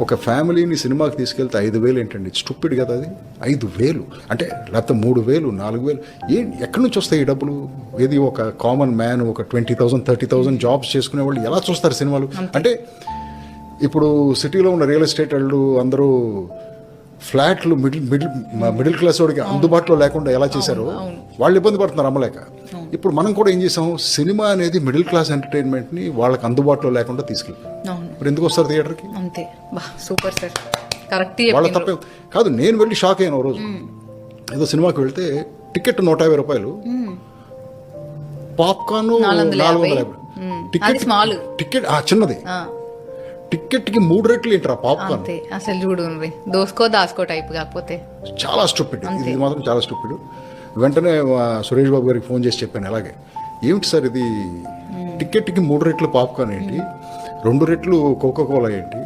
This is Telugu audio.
ఒక ఫ్యామిలీని సినిమాకి తీసుకెళ్తే 5,000 ఏంటండి, స్టూపిడ్ కదా అది. 5,000 అంటే లేకపోతే 3,000 4,000 ఎక్కడి నుంచి వస్తాయి ఈ డబ్బులు? ఏది ఒక కామన్ మ్యాన్ ఒక 20,000 30,000 జాబ్స్ చేసుకునే వాళ్ళు ఎలా చూస్తారు సినిమాలు? అంటే ఇప్పుడు సిటీలో ఉన్న రియల్ ఎస్టేట్ వాళ్ళు అందరూ ఫ్లాట్లు మిడిల్ క్లాస్ వాడికి అందుబాటులో లేకుండా ఎలా చేశారో వాళ్ళు ఇబ్బంది పడుతున్నారు అమ్మలేక. ఇప్పుడు మనం కూడా ఏం చేసాం, సినిమా అనేది మిడిల్ క్లాస్ ఎంటర్టైన్మెంట్ని వాళ్ళకి అందుబాటులో లేకుండా తీసుకెళ్ళి ఇప్పుడు ఎందుకు వస్తారు థియేటర్కి? అంతే. Super sir, correct. వాళ్ళ తప్పే కాదు. నేను వెళ్ళి షాక్ అయ్యాను ఓ రోజు. ఏదో సినిమాకి వెళ్తే టికెట్ 150 రూపాయలు, పాప్కార్న్ 450. టికెట్ చిన్నది, టికెట్కి 3 రెట్లు ఏంటారా పాప్కార్న్? అసలు చూడు, దాసుకో టైప్. కాకపోతే చాలా స్టూపిడ్, ఇది మాత్రం చాలా స్టూపిడ్. వెంటనే సురేష్ బాబు గారికి ఫోన్ చేసి చెప్పాను అలాగే, ఏమిటి సార్ ఇది, టికెట్కి 3 రెట్లు పాప్కార్న్ ఏంటి, 2 రెట్లు కోకా కోలా ఏంటి?